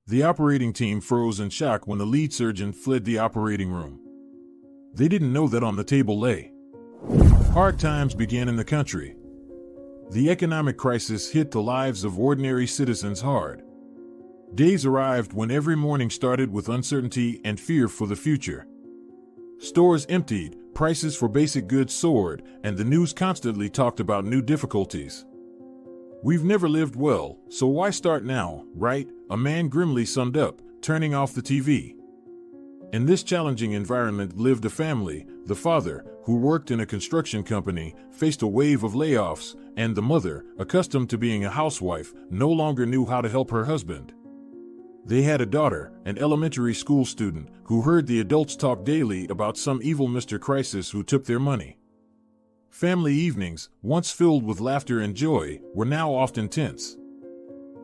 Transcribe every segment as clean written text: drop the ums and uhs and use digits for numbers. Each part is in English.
The operating team froze in shock when the lead surgeon fled the operating room. They didn't know that on the table lay. Hard times began in the country. The economic crisis hit the lives of ordinary citizens hard. Days arrived when every morning started with uncertainty and fear for the future. Stores emptied, prices for basic goods soared, and the news constantly talked about new difficulties. "We've never lived well, so why start now, right?" a man grimly summed up, turning off the TV. In this challenging environment lived a family. The father, who worked in a construction company, faced a wave of layoffs, and the mother, accustomed to being a housewife, no longer knew how to help her husband. They had a daughter, an elementary school student, who heard the adults talk daily about some evil Mr. Crisis who took their money. Family evenings, once filled with laughter and joy, were now often tense.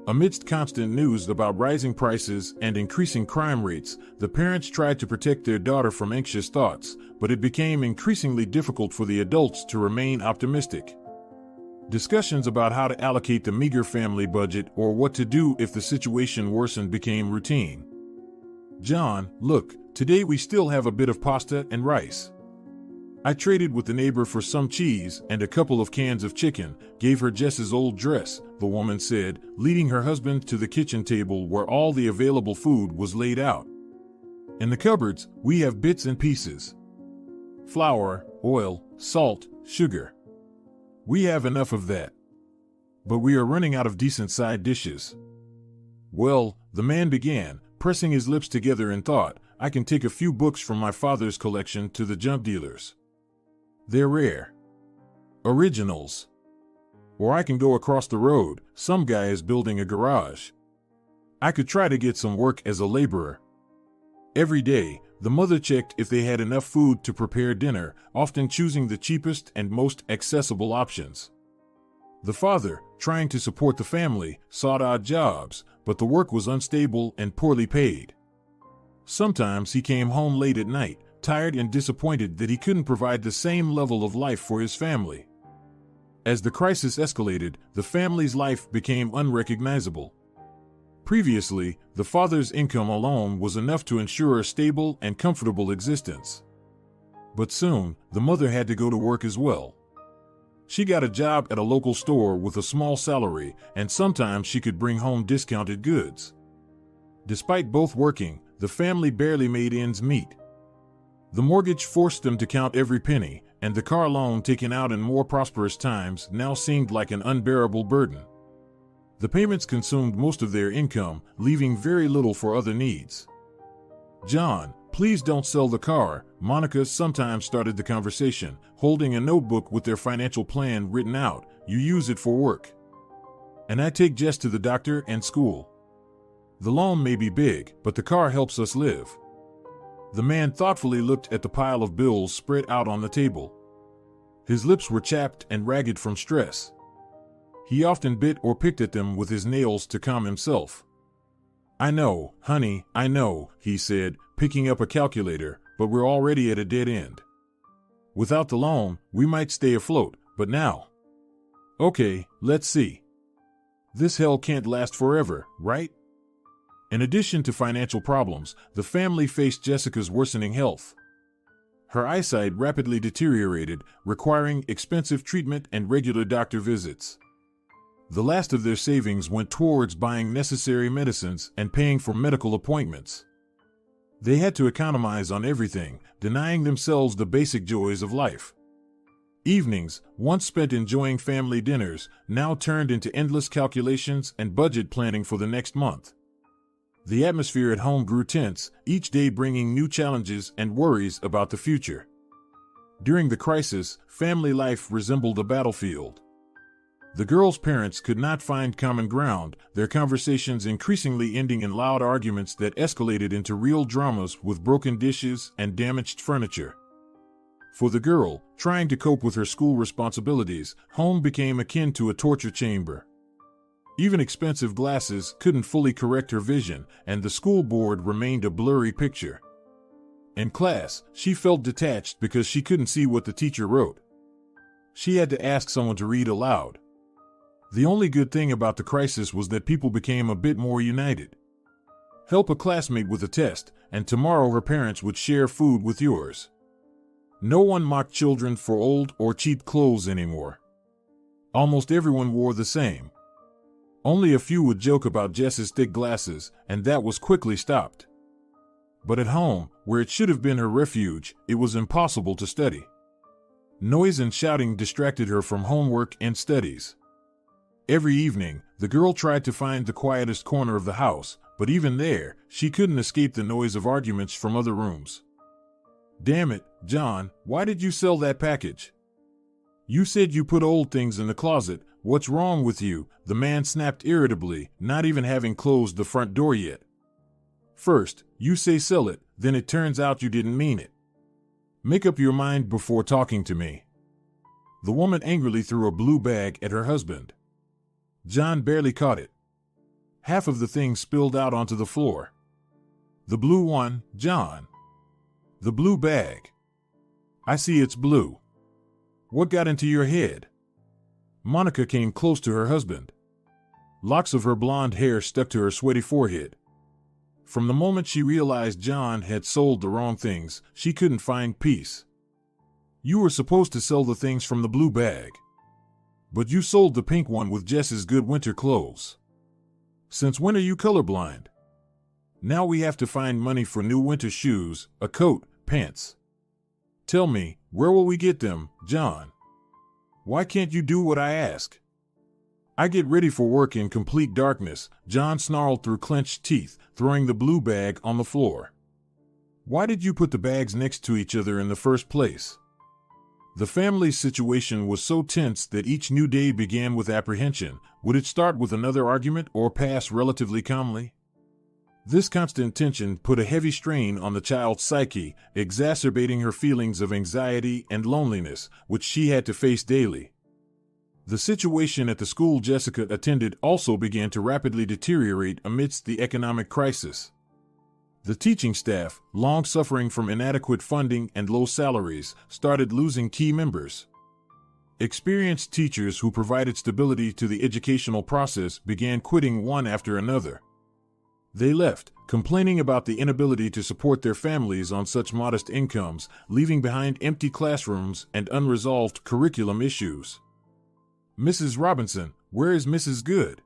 Amidst constant news about rising prices and increasing crime rates, the parents tried to protect their daughter from anxious thoughts, but it became increasingly difficult for the adults to remain optimistic. Discussions about how to allocate the meager family budget or what to do if the situation worsened became routine. "John, look, today we still have a bit of pasta and rice. I traded with the neighbor for some cheese and a couple of cans of chicken, gave her Jess's old dress," the woman said, leading her husband to the kitchen table where all the available food was laid out. "In the cupboards, we have bits and pieces. Flour, oil, salt, sugar. We have enough of that. But we are running out of decent side dishes." "Well," the man began, pressing his lips together in thought, "I can take a few books from my father's collection to the junk dealers. They're rare. Originals. Or I can go across the road, some guy is building a garage. I could try to get some work as a laborer." Every day, the mother checked if they had enough food to prepare dinner, often choosing the cheapest and most accessible options. The father, trying to support the family, sought odd jobs, but the work was unstable and poorly paid. Sometimes he came home late at night, tired and disappointed that he couldn't provide the same level of life for his family. As the crisis escalated, the family's life became unrecognizable. Previously, the father's income alone was enough to ensure a stable and comfortable existence. But soon, the mother had to go to work as well. She got a job at a local store with a small salary, and sometimes she could bring home discounted goods. Despite both working, the family barely made ends meet. The mortgage forced them to count every penny, and the car loan taken out in more prosperous times now seemed like an unbearable burden. The payments consumed most of their income, leaving very little for other needs. "John, please don't sell the car," Monica sometimes started the conversation, holding a notebook with their financial plan written out. "You use it for work. And I take Jess to the doctor and school. The loan may be big, but the car helps us live." The man thoughtfully looked at the pile of bills spread out on the table. His lips were chapped and ragged from stress. He often bit or picked at them with his nails to calm himself. "I know, honey, I know," he said, picking up a calculator, "but we're already at a dead end. Without the loan, we might stay afloat, but now. Okay, let's see. This hell can't last forever, right?" In addition to financial problems, the family faced Jessica's worsening health. Her eyesight rapidly deteriorated, requiring expensive treatment and regular doctor visits. The last of their savings went towards buying necessary medicines and paying for medical appointments. They had to economize on everything, denying themselves the basic joys of life. Evenings, once spent enjoying family dinners, now turned into endless calculations and budget planning for the next month. The atmosphere at home grew tense, each day bringing new challenges and worries about the future. During the crisis, family life resembled a battlefield. The girls' parents could not find common ground, their conversations increasingly ending in loud arguments that escalated into real dramas with broken dishes and damaged furniture. For the girl, trying to cope with her school responsibilities, home became akin to a torture chamber. Even expensive glasses couldn't fully correct her vision, and the school board remained a blurry picture. In class, she felt detached because she couldn't see what the teacher wrote. She had to ask someone to read aloud. The only good thing about the crisis was that people became a bit more united. help a classmate with a test, and tomorrow her parents would share food with yours. No one mocked children for old or cheap clothes anymore. Almost everyone wore the same. Only a few would joke about Jess's thick glasses, and that was quickly stopped. But at home, where it should have been her refuge, it was impossible to study. Noise and shouting distracted her from homework and studies. Every evening, the girl tried to find the quietest corner of the house, but even there, she couldn't escape the noise of arguments from other rooms. "Damn it, John, why did you sell that package? You said you put old things in the closet. What's wrong with you?" the man snapped irritably, not even having closed the front door yet. "First, you say sell it, then it turns out you didn't mean it. Make up your mind before talking to me." The woman angrily threw a blue bag at her husband. John barely caught it. Half of the thing spilled out onto the floor. "The blue one, John. The blue bag. I see it's blue. What got into your head?" Monica came close to her husband. Locks of her blonde hair stuck to her sweaty forehead. From the moment she realized John had sold the wrong things, she couldn't find peace. "You were supposed to sell the things from the blue bag. But you sold the pink one with Jess's good winter clothes. Since when are you colorblind? Now we have to find money for new winter shoes, a coat, pants. Tell me, where will we get them, John? Why can't you do what I ask?" "I get ready for work in complete darkness," John snarled through clenched teeth, throwing the blue bag on the floor. "Why did you put the bags next to each other in the first place?" The family's situation was so tense that each new day began with apprehension. Would it start with another argument or pass relatively calmly? This constant tension put a heavy strain on the child's psyche, exacerbating her feelings of anxiety and loneliness, which she had to face daily. The situation at the school Jessica attended also began to rapidly deteriorate amidst the economic crisis. The teaching staff, long suffering from inadequate funding and low salaries, started losing key members. Experienced teachers who provided stability to the educational process began quitting one after another. They left, complaining about the inability to support their families on such modest incomes, leaving behind empty classrooms and unresolved curriculum issues. "Mrs. Robinson, where is Mrs. Good?"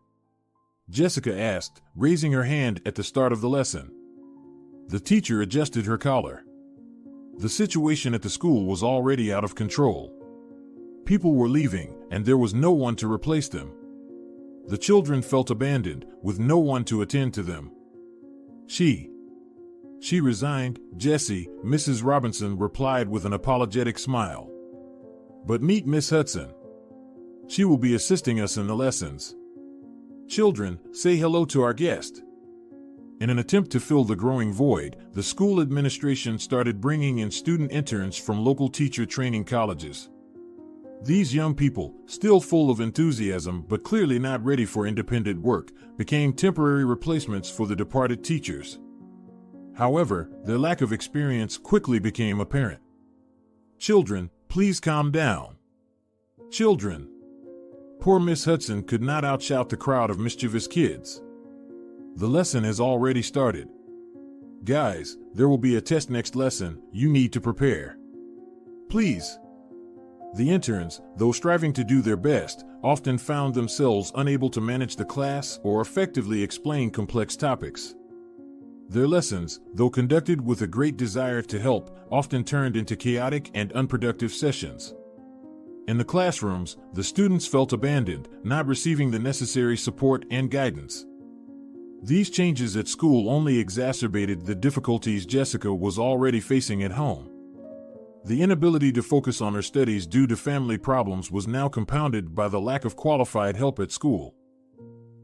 Jessica asked, raising her hand at the start of the lesson. The teacher adjusted her collar. The situation at the school was already out of control. People were leaving, and there was no one to replace them. The children felt abandoned, with no one to attend to them. She resigned, Jessie," Mrs. Robinson replied with an apologetic smile. "But meet Miss Hudson. She will be assisting us in the lessons. Children, say hello to our guest." In an attempt to fill the growing void, the school administration started bringing in student interns from local teacher training colleges. These young people, still full of enthusiasm but clearly not ready for independent work, became temporary replacements for the departed teachers. However, their lack of experience quickly became apparent. "Children, please calm down. Children." Poor Miss Hudson could not outshout the crowd of mischievous kids. "The lesson has already started. Guys, there will be a test next lesson. You need to prepare. Please." The interns, though striving to do their best, often found themselves unable to manage the class or effectively explain complex topics. Their lessons, though conducted with a great desire to help, often turned into chaotic and unproductive sessions. In the classrooms, the students felt abandoned, not receiving the necessary support and guidance. These changes at school only exacerbated the difficulties Jessica was already facing at home. The inability to focus on her studies due to family problems was now compounded by the lack of qualified help at school.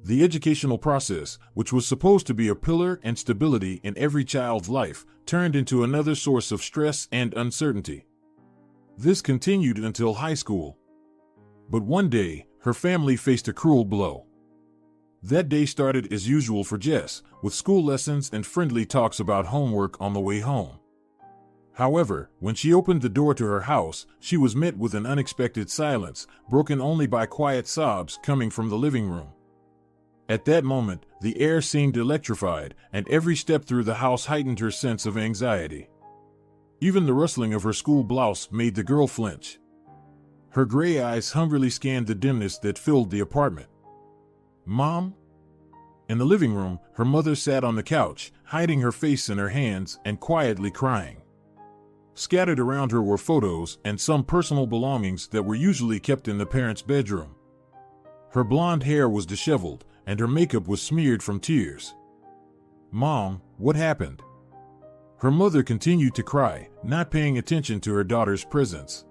The educational process, which was supposed to be a pillar and stability in every child's life, turned into another source of stress and uncertainty. This continued until high school. But one day, her family faced a cruel blow. That day started as usual for Jess, with school lessons and friendly talks about homework on the way home. However, when she opened the door to her house, she was met with an unexpected silence, broken only by quiet sobs coming from the living room. At that moment, the air seemed electrified, and every step through the house heightened her sense of anxiety. Even the rustling of her school blouse made the girl flinch. Her gray eyes hungrily scanned the dimness that filled the apartment. "Mom?" In the living room, her mother sat on the couch, hiding her face in her hands and quietly crying. Scattered around her were photos and some personal belongings that were usually kept in the parents' bedroom. Her blonde hair was disheveled, and her makeup was smeared from tears. "Mom, what happened?" Her mother continued to cry, not paying attention to her daughter's presence.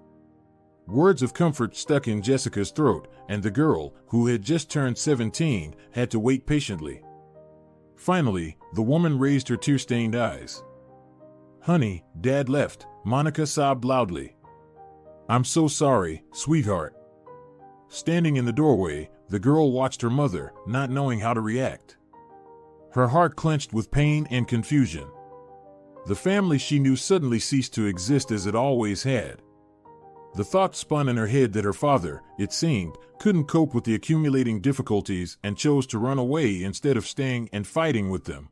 Words of comfort stuck in Jessica's throat, and the girl, who had just turned 17, had to wait patiently. Finally, the woman raised her tear-stained eyes. "Honey, Dad left," Monica sobbed loudly. "I'm so sorry, sweetheart." Standing in the doorway, the girl watched her mother, not knowing how to react. Her heart clenched with pain and confusion. The family she knew suddenly ceased to exist as it always had. The thought spun in her head that her father, it seemed, couldn't cope with the accumulating difficulties and chose to run away instead of staying and fighting with them.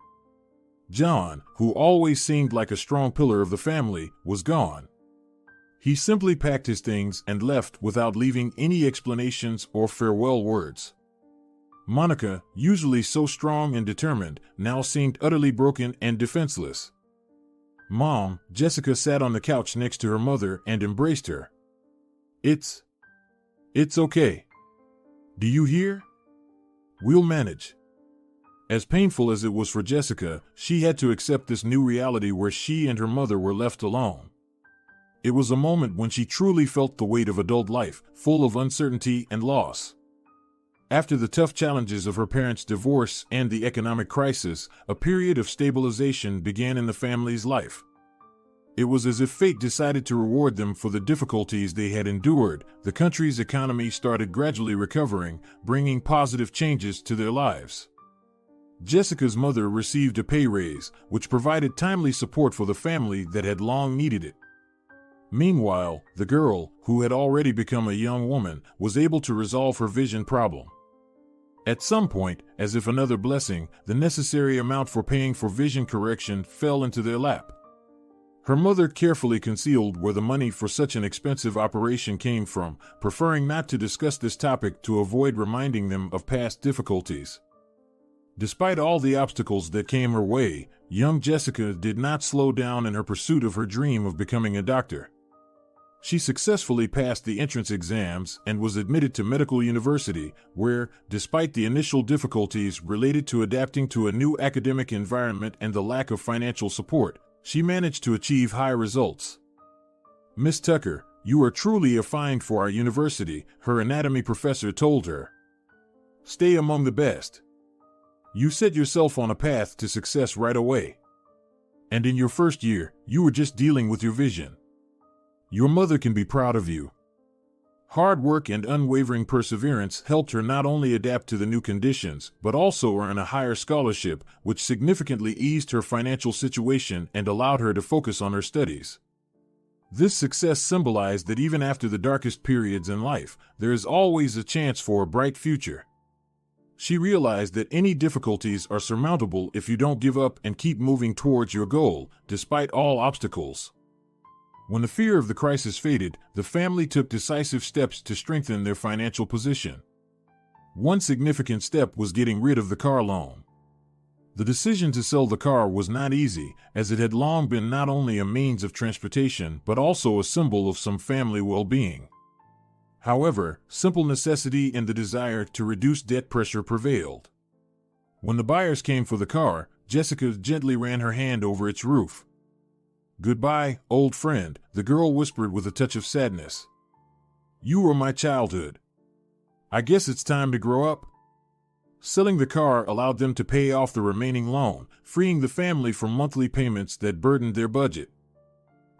John, who always seemed like a strong pillar of the family, was gone. He simply packed his things and left without leaving any explanations or farewell words. Monica, usually so strong and determined, now seemed utterly broken and defenseless. "Mom," Jessica sat on the couch next to her mother and embraced her. It's okay. Do you hear? We'll manage." As painful as it was for Jessica, she had to accept this new reality where she and her mother were left alone. It was a moment when she truly felt the weight of adult life, full of uncertainty and loss. After the tough challenges of her parents' divorce and the economic crisis, a period of stabilization began in the family's life. It was as if fate decided to reward them for the difficulties they had endured. The country's economy started gradually recovering, bringing positive changes to their lives. Jessica's mother received a pay raise, which provided timely support for the family that had long needed it. Meanwhile, the girl, who had already become a young woman, was able to resolve her vision problem. At some point, as if another blessing, the necessary amount for paying for vision correction fell into their lap. Her mother carefully concealed where the money for such an expensive operation came from, preferring not to discuss this topic to avoid reminding them of past difficulties. Despite all the obstacles that came her way, young Jessica did not slow down in her pursuit of her dream of becoming a doctor. She successfully passed the entrance exams and was admitted to medical university, where, despite the initial difficulties related to adapting to a new academic environment and the lack of financial support, she managed to achieve high results. "Miss Tucker, you are truly a find for our university," her anatomy professor told her. "Stay among the best. You set yourself on a path to success right away. And in your first year, you were just dealing with your vision. Your mother can be proud of you." Hard work and unwavering perseverance helped her not only adapt to the new conditions, but also earn a higher scholarship, which significantly eased her financial situation and allowed her to focus on her studies. This success symbolized that even after the darkest periods in life, there is always a chance for a bright future. She realized that any difficulties are surmountable if you don't give up and keep moving towards your goal, despite all obstacles. When the fear of the crisis faded, the family took decisive steps to strengthen their financial position. One significant step was getting rid of the car loan. The decision to sell the car was not easy, as it had long been not only a means of transportation but also a symbol of some family well-being. However, simple necessity and the desire to reduce debt pressure prevailed. When the buyers came for the car, Jessica gently ran her hand over its roof. "Goodbye, old friend," the girl whispered with a touch of sadness. "You were my childhood. I guess it's time to grow up." Selling the car allowed them to pay off the remaining loan, freeing the family from monthly payments that burdened their budget.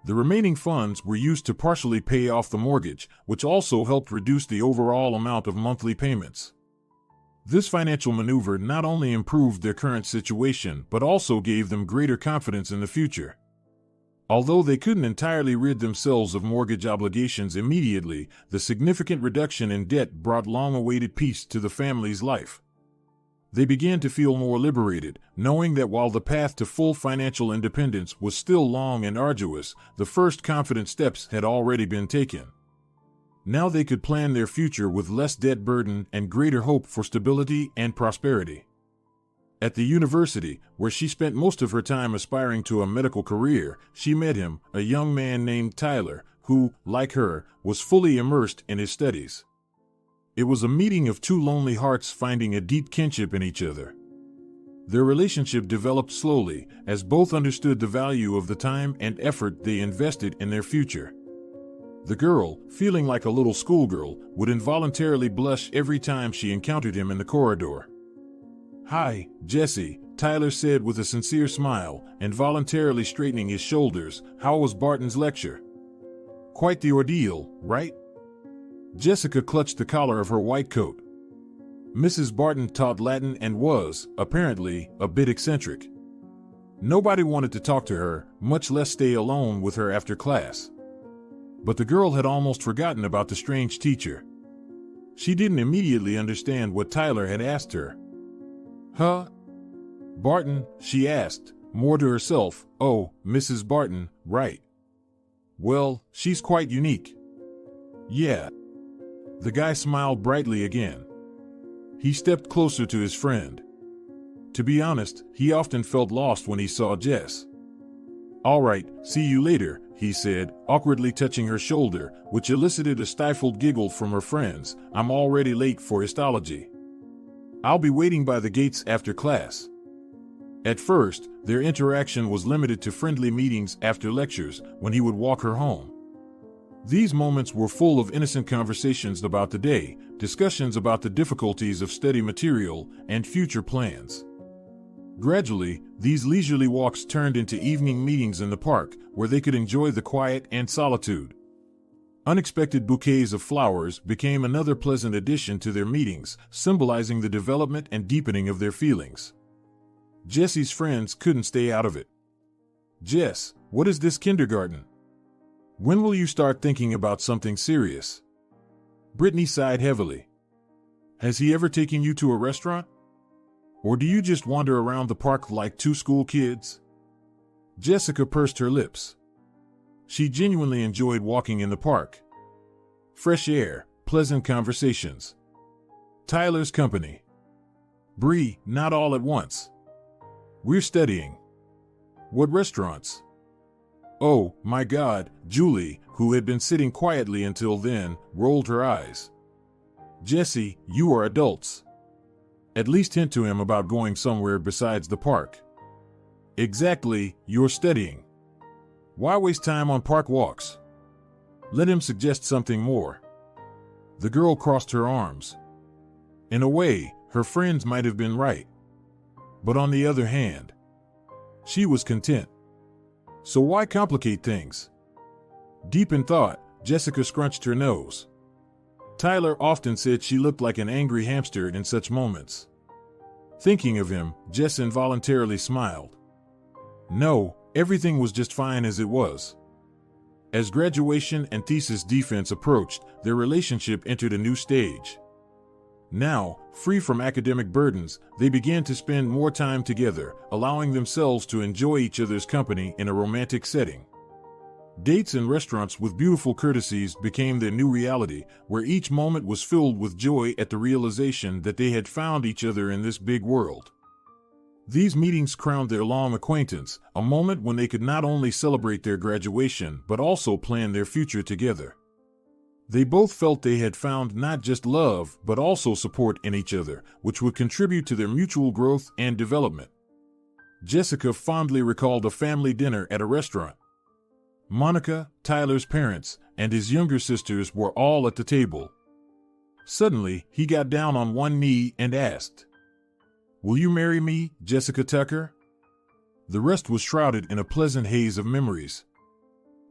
The remaining funds were used to partially pay off the mortgage, which also helped reduce the overall amount of monthly payments. This financial maneuver not only improved their current situation but also gave them greater confidence in the future. Although they couldn't entirely rid themselves of mortgage obligations immediately, the significant reduction in debt brought long-awaited peace to the family's life. They began to feel more liberated, knowing that while the path to full financial independence was still long and arduous, the first confident steps had already been taken. Now they could plan their future with less debt burden and greater hope for stability and prosperity. At the university, where she spent most of her time aspiring to a medical career, she met him, a young man named Tyler, who, like her, was fully immersed in his studies. It was a meeting of two lonely hearts finding a deep kinship in each other. Their relationship developed slowly, as both understood the value of the time and effort they invested in their future. The girl, feeling like a little schoolgirl, would involuntarily blush every time she encountered him in the corridor. "Hi, Jesse," Tyler said with a sincere smile, involuntarily straightening his shoulders. "How was Barton's lecture?" "Quite the ordeal, right?" Jessica clutched the collar of her white coat. Mrs. Barton taught Latin and was, apparently, a bit eccentric. Nobody wanted to talk to her, much less stay alone with her after class. But the girl had almost forgotten about the strange teacher. She didn't immediately understand what Tyler had asked her. "Huh? Barton?" she asked, more to herself. "Oh, Mrs. Barton, right. Well, she's quite unique." "Yeah." The guy smiled brightly again. He stepped closer to his friend. To be honest, he often felt lost when he saw Jess. "All right, see you later," he said, awkwardly touching her shoulder, which elicited a stifled giggle from her friends. "I'm already late for histology. I'll be waiting by the gates after class." At first, their interaction was limited to friendly meetings after lectures, when he would walk her home. These moments were full of innocent conversations about the day, discussions about the difficulties of study material, and future plans. Gradually, these leisurely walks turned into evening meetings in the park, where they could enjoy the quiet and solitude. Unexpected bouquets of flowers became another pleasant addition to their meetings, symbolizing the development and deepening of their feelings. Jesse's friends couldn't stay out of it. "Jess, what is this kindergarten? When will you start thinking about something serious?" Brittany sighed heavily. "Has he ever taken you to a restaurant? Or do you just wander around the park like two school kids?" Jessica pursed her lips. She genuinely enjoyed walking in the park. Fresh air, pleasant conversations. Tyler's company. "Bree, not all at once. We're studying." "What restaurants?" "Oh, my God," Julie, who had been sitting quietly until then, rolled her eyes. "Jesse, you are adults. At least hint to him about going somewhere besides the park." "Exactly, you're studying. Why waste time on park walks? Let him suggest something more." The girl crossed her arms. In a way, her friends might have been right. But on the other hand, she was content. So why complicate things? Deep in thought, Jessica scrunched her nose. Tyler often said she looked like an angry hamster in such moments. Thinking of him, Jess involuntarily smiled. No, everything was just fine as it was. As graduation and thesis defense approached, their relationship entered a new stage. Now, free from academic burdens, they began to spend more time together, allowing themselves to enjoy each other's company in a romantic setting. Dates and restaurants with beautiful courtesies became their new reality, where each moment was filled with joy at the realization that they had found each other in this big world. These meetings crowned their long acquaintance, a moment when they could not only celebrate their graduation but also plan their future together. They both felt they had found not just love but also support in each other, which would contribute to their mutual growth and development. Jessica fondly recalled a family dinner at a restaurant. Monica, Tyler's parents, and his younger sisters were all at the table. Suddenly, he got down on one knee and asked, "Will you marry me, Jessica Tucker?" The rest was shrouded in a pleasant haze of memories.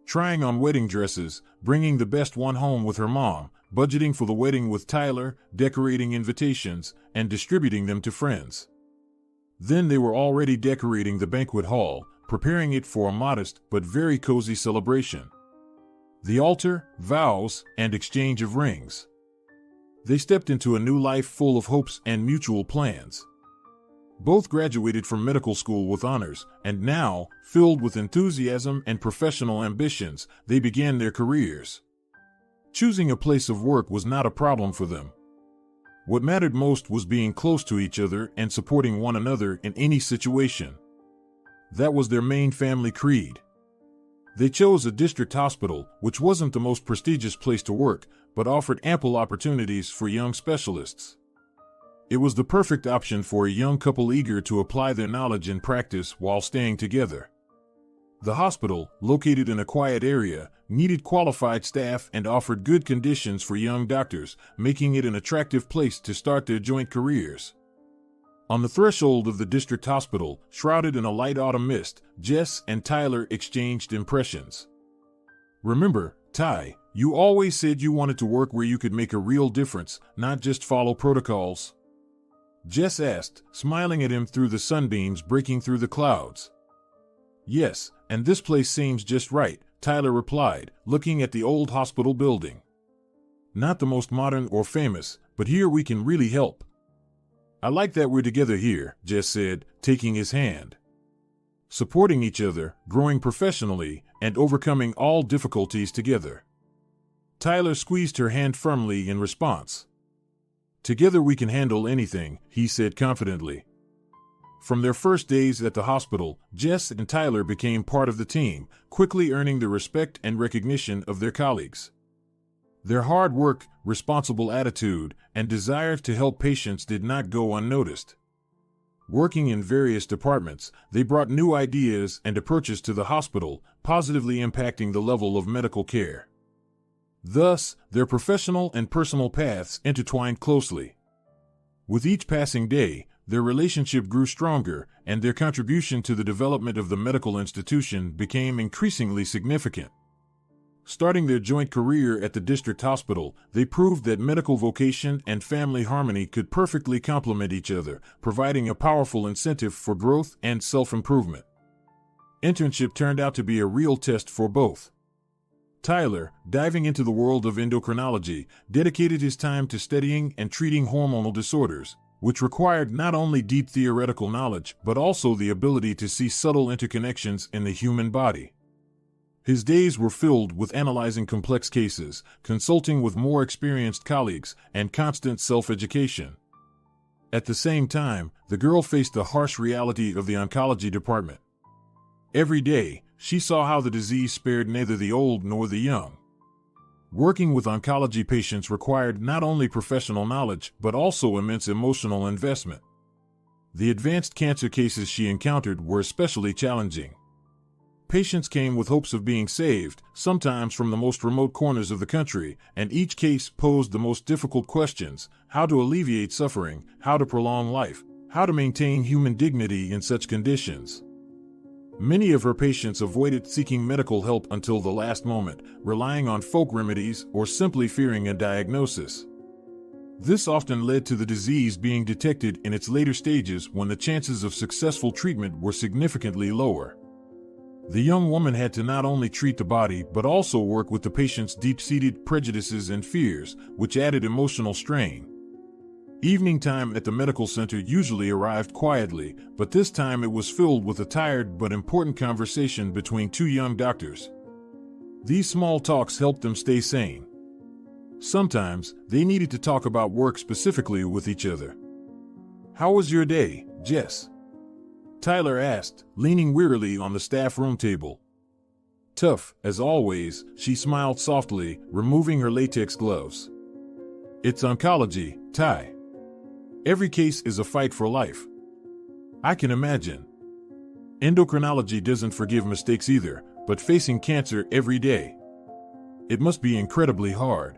Trying on wedding dresses, bringing the best one home with her mom, budgeting for the wedding with Tyler, decorating invitations, and distributing them to friends. Then they were already decorating the banquet hall, preparing it for a modest but very cozy celebration. The altar, vows, and exchange of rings. They stepped into a new life full of hopes and mutual plans. Both graduated from medical school with honors, and now, filled with enthusiasm and professional ambitions, they began their careers. Choosing a place of work was not a problem for them. What mattered most was being close to each other and supporting one another in any situation. That was their main family creed. They chose a district hospital, which wasn't the most prestigious place to work, but offered ample opportunities for young specialists. It was the perfect option for a young couple eager to apply their knowledge in practice while staying together. The hospital, located in a quiet area, needed qualified staff and offered good conditions for young doctors, making it an attractive place to start their joint careers. On the threshold of the district hospital, shrouded in a light autumn mist, Jess and Tyler exchanged impressions. "Remember, Ty, you always said you wanted to work where you could make a real difference, not just follow protocols?" Jess asked, smiling at him through the sunbeams breaking through the clouds. "Yes, and this place seems just right," Tyler replied, looking at the old hospital building. "Not the most modern or famous, but here we can really help." "I like that we're together here," Jess said, taking his hand. "Supporting each other, growing professionally, and overcoming all difficulties together." Tyler squeezed her hand firmly in response. "Together we can handle anything," he said confidently. From their first days at the hospital, Jess and Tyler became part of the team, quickly earning the respect and recognition of their colleagues. Their hard work, responsible attitude, and desire to help patients did not go unnoticed. Working in various departments, they brought new ideas and approaches to the hospital, positively impacting the level of medical care. Thus, their professional and personal paths intertwined closely. With each passing day, their relationship grew stronger, and their contribution to the development of the medical institution became increasingly significant. Starting their joint career at the district hospital, they proved that medical vocation and family harmony could perfectly complement each other, providing a powerful incentive for growth and self-improvement. Internship turned out to be a real test for both. Tyler, diving into the world of endocrinology, dedicated his time to studying and treating hormonal disorders, which required not only deep theoretical knowledge but also the ability to see subtle interconnections in the human body. His days were filled with analyzing complex cases, consulting with more experienced colleagues, and constant self-education. At the same time, the girl faced the harsh reality of the oncology department. Every day, she saw how the disease spared neither the old nor the young. Working with oncology patients required not only professional knowledge but also immense emotional investment. The advanced cancer cases she encountered were especially challenging. Patients came with hopes of being saved, sometimes from the most remote corners of the country, and each case posed the most difficult questions: how to alleviate suffering, how to prolong life, how to maintain human dignity in such conditions. Many of her patients avoided seeking medical help until the last moment, relying on folk remedies or simply fearing a diagnosis. This often led to the disease being detected in its later stages when the chances of successful treatment were significantly lower. The young woman had to not only treat the body but also work with the patient's deep-seated prejudices and fears, which added emotional strain. Evening time at the medical center usually arrived quietly, but this time it was filled with a tired but important conversation between two young doctors. These small talks helped them stay sane. Sometimes, they needed to talk about work specifically with each other. "How was your day, Jess?" Tyler asked, leaning wearily on the staff room table. "Tough, as always," she smiled softly, removing her latex gloves. "It's oncology, Ty. Every case is a fight for life." "I can imagine. Endocrinology doesn't forgive mistakes either, but facing cancer every day. It must be incredibly hard."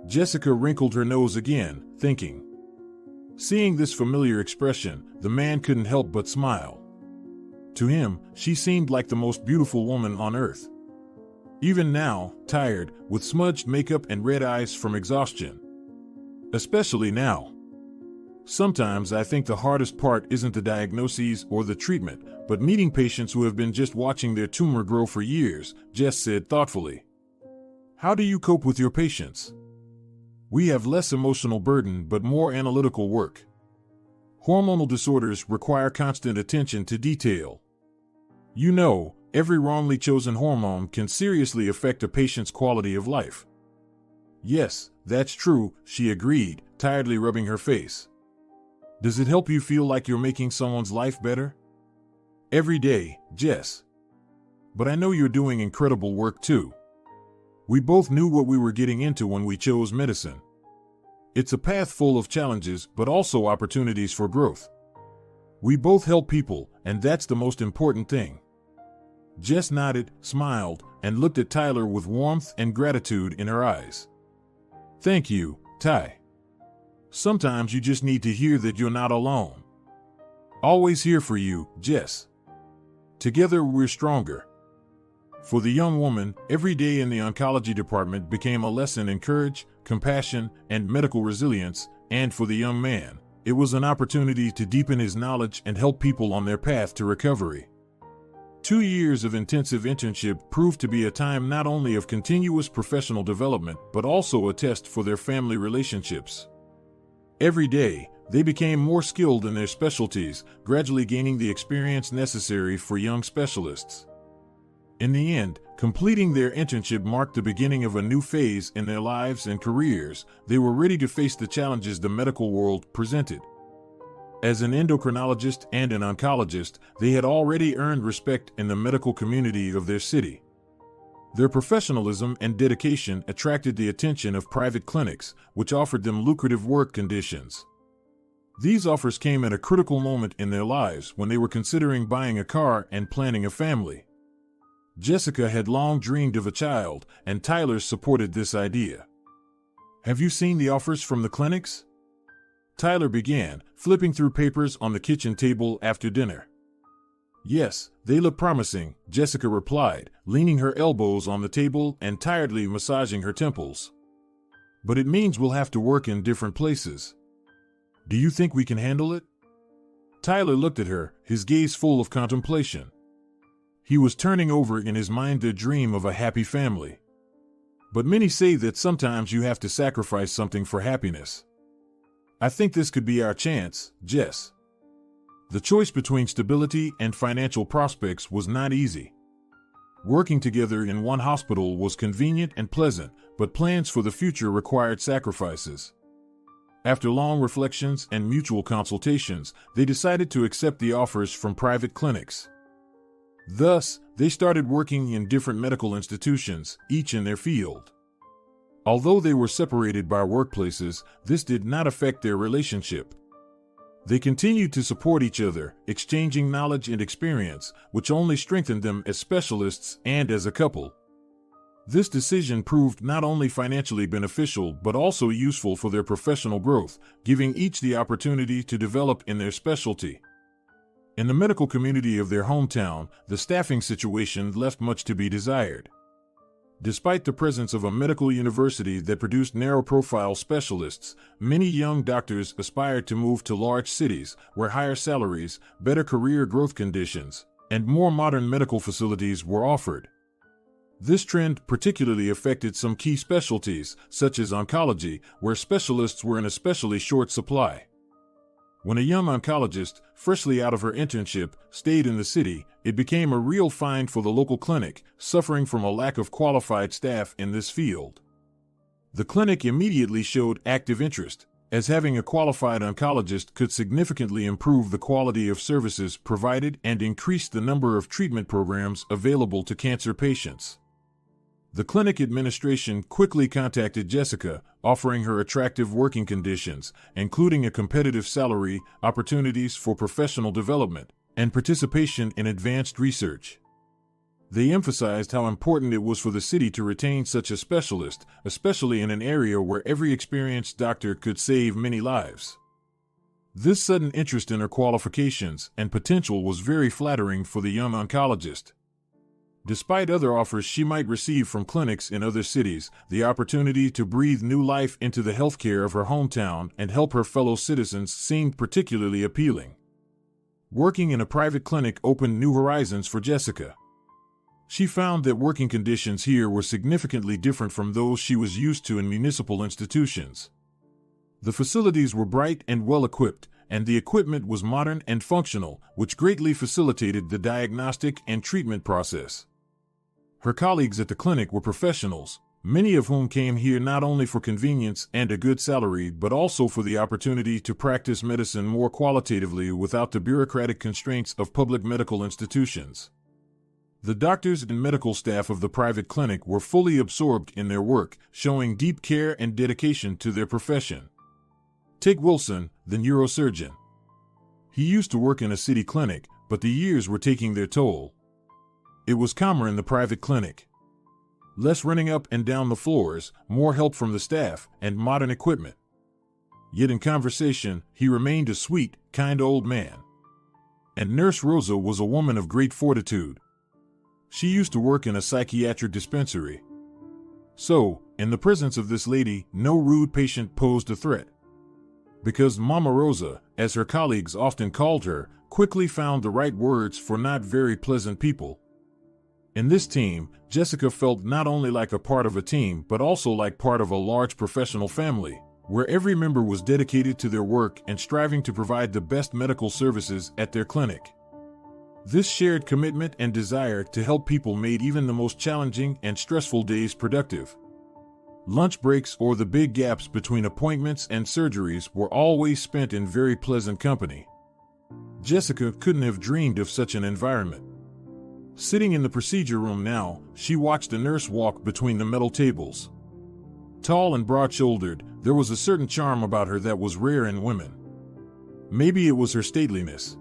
Jessica wrinkled her nose again, thinking. Seeing this familiar expression, the man couldn't help but smile. To him, she seemed like the most beautiful woman on earth. Even now, tired, with smudged makeup and red eyes from exhaustion. Especially now. "Sometimes I think the hardest part isn't the diagnoses or the treatment, but meeting patients who have been just watching their tumor grow for years," Jess said thoughtfully. "How do you cope with your patients?" "We have less emotional burden but more analytical work. Hormonal disorders require constant attention to detail. You know, every wrongly chosen hormone can seriously affect a patient's quality of life. Yes, that's true, she agreed, tiredly rubbing her face. Does it help you feel like you're making someone's life better? Every day, Jess. But I know you're doing incredible work too. We both knew what we were getting into when we chose medicine. It's a path full of challenges, but also opportunities for growth. We both help people, and that's the most important thing. Jess nodded, smiled, and looked at Tyler with warmth and gratitude in her eyes. Thank you, Ty. Sometimes you just need to hear that you're not alone. Always here for you, Jess. Together we're stronger. For the young woman, every day in the oncology department became a lesson in courage, compassion, and medical resilience, and for the young man, it was an opportunity to deepen his knowledge and help people on their path to recovery. 2 years of intensive internship proved to be a time not only of continuous professional development, but also a test for their family relationships. Every day, they became more skilled in their specialties, gradually gaining the experience necessary for young specialists. In the end, completing their internship marked the beginning of a new phase in their lives and careers. They were ready to face the challenges the medical world presented. As an endocrinologist and an oncologist, they had already earned respect in the medical community of their city. Their professionalism and dedication attracted the attention of private clinics, which offered them lucrative work conditions. These offers came at a critical moment in their lives when they were considering buying a car and planning a family. Jessica had long dreamed of a child, and Tyler supported this idea. Have you seen the offers from the clinics? Tyler began, flipping through papers on the kitchen table after dinner. Yes, they look promising, Jessica replied, leaning her elbows on the table and tiredly massaging her temples. But it means we'll have to work in different places. Do you think we can handle it? Tyler looked at her, his gaze full of contemplation. He was turning over in his mind the dream of a happy family. But many say that sometimes you have to sacrifice something for happiness. I think this could be our chance, Jess. The choice between stability and financial prospects was not easy. Working together in one hospital was convenient and pleasant, but plans for the future required sacrifices. After long reflections and mutual consultations, they decided to accept the offers from private clinics. Thus, they started working in different medical institutions, each in their field. Although they were separated by workplaces, this did not affect their relationship. They continued to support each other, exchanging knowledge and experience, which only strengthened them as specialists and as a couple. This decision proved not only financially beneficial but also useful for their professional growth, giving each the opportunity to develop in their specialty. In the medical community of their hometown, the staffing situation left much to be desired. Despite the presence of a medical university that produced narrow-profile specialists, many young doctors aspired to move to large cities where higher salaries, better career growth conditions, and more modern medical facilities were offered. This trend particularly affected some key specialties, such as oncology, where specialists were in especially short supply. When a young oncologist, freshly out of her internship, stayed in the city, it became a real find for the local clinic, suffering from a lack of qualified staff in this field. The clinic immediately showed active interest, as having a qualified oncologist could significantly improve the quality of services provided and increase the number of treatment programs available to cancer patients. The clinic administration quickly contacted Jessica, offering her attractive working conditions, including a competitive salary, opportunities for professional development, and participation in advanced research. They emphasized how important it was for the city to retain such a specialist, especially in an area where every experienced doctor could save many lives. This sudden interest in her qualifications and potential was very flattering for the young oncologist. Despite other offers she might receive from clinics in other cities, the opportunity to breathe new life into the healthcare of her hometown and help her fellow citizens seemed particularly appealing. Working in a private clinic opened new horizons for Jessica. She found that working conditions here were significantly different from those she was used to in municipal institutions. The facilities were bright and well-equipped, and the equipment was modern and functional, which greatly facilitated the diagnostic and treatment process. Her colleagues at the clinic were professionals, many of whom came here not only for convenience and a good salary but also for the opportunity to practice medicine more qualitatively without the bureaucratic constraints of public medical institutions. The doctors and medical staff of the private clinic were fully absorbed in their work, showing deep care and dedication to their profession. Take Wilson, the neurosurgeon. He used to work in a city clinic, but the years were taking their toll. It was calmer in the private clinic. Less running up and down the floors, more help from the staff, and modern equipment. Yet in conversation, he remained a sweet, kind old man. And Nurse Rosa was a woman of great fortitude. She used to work in a psychiatric dispensary. So, in the presence of this lady, no rude patient posed a threat. Because Mama Rosa, as her colleagues often called her, quickly found the right words for not very pleasant people. In this team, Jessica felt not only like a part of a team but also like part of a large professional family, where every member was dedicated to their work and striving to provide the best medical services at their clinic. This shared commitment and desire to help people made even the most challenging and stressful days productive. Lunch breaks or the big gaps between appointments and surgeries were always spent in very pleasant company. Jessica couldn't have dreamed of such an environment. Sitting in the procedure room now, she watched a nurse walk between the metal tables. Tall and broad-shouldered, there was a certain charm about her that was rare in women. Maybe it was her stateliness.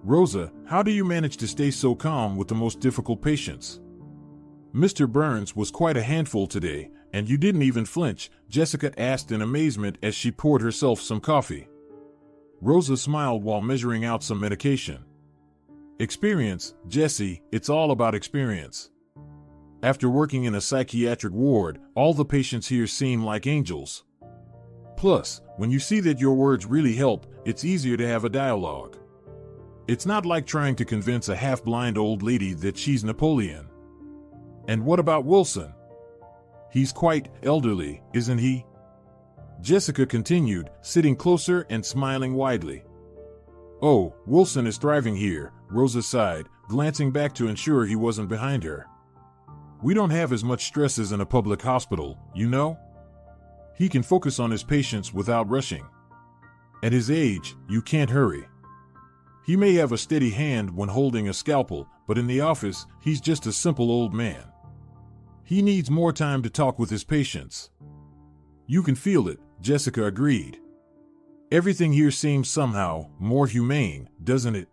"Rosa, how do you manage to stay so calm with the most difficult patients?" "Mr. Burns was quite a handful today, and you didn't even flinch," Jessica asked in amazement as she poured herself some coffee. Rosa smiled while measuring out some medication. "Experience, Jessie, it's all about experience. After working in a psychiatric ward, all the patients here seem like angels. Plus, when you see that your words really help, it's easier to have a dialogue. It's not like trying to convince a half-blind old lady that she's Napoleon." "And what about Wilson? He's quite elderly, isn't he?" Jessica continued, sitting closer and smiling widely. "Oh, Wilson is thriving here," Rosa sighed, glancing back to ensure he wasn't behind her. "We don't have as much stress as in a public hospital, you know? He can focus on his patients without rushing. At his age, you can't hurry. He may have a steady hand when holding a scalpel, but in the office, he's just a simple old man. He needs more time to talk with his patients." "You can feel it," Jessica agreed. "Everything here seems somehow more humane, doesn't it?"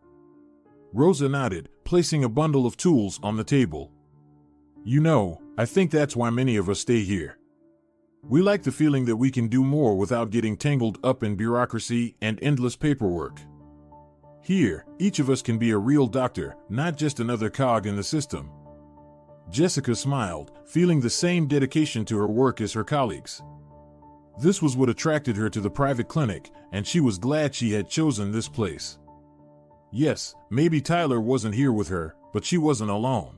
Rosa nodded, placing a bundle of tools on the table. "You know, I think that's why many of us stay here. We like the feeling that we can do more without getting tangled up in bureaucracy and endless paperwork. Here, each of us can be a real doctor, not just another cog in the system." Jessica smiled, feeling the same dedication to her work as her colleagues. This was what attracted her to the private clinic, and she was glad she had chosen this place. Yes, maybe Tyler wasn't here with her, but she wasn't alone.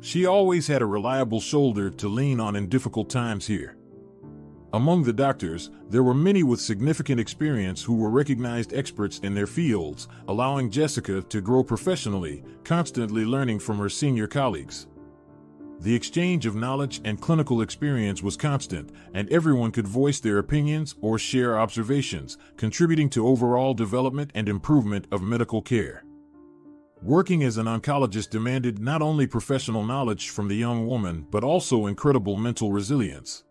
She always had a reliable shoulder to lean on in difficult times here. Among the doctors, there were many with significant experience who were recognized experts in their fields, allowing Jessica to grow professionally, constantly learning from her senior colleagues. The exchange of knowledge and clinical experience was constant, and everyone could voice their opinions or share observations, contributing to overall development and improvement of medical care. Working as an oncologist demanded not only professional knowledge from the young woman but also incredible mental resilience.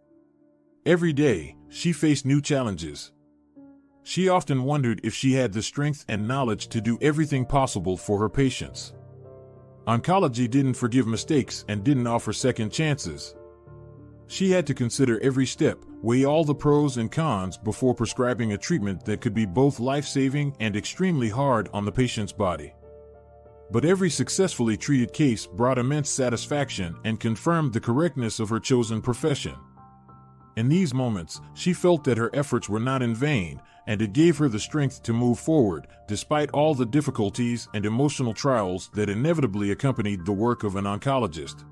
Every day, she faced new challenges. She often wondered if she had the strength and knowledge to do everything possible for her patients. Oncology didn't forgive mistakes and didn't offer second chances. She had to consider every step, weigh all the pros and cons before prescribing a treatment that could be both life-saving and extremely hard on the patient's body. But every successfully treated case brought immense satisfaction and confirmed the correctness of her chosen profession. In these moments, she felt that her efforts were not in vain, and it gave her the strength to move forward, despite all the difficulties and emotional trials that inevitably accompanied the work of an oncologist.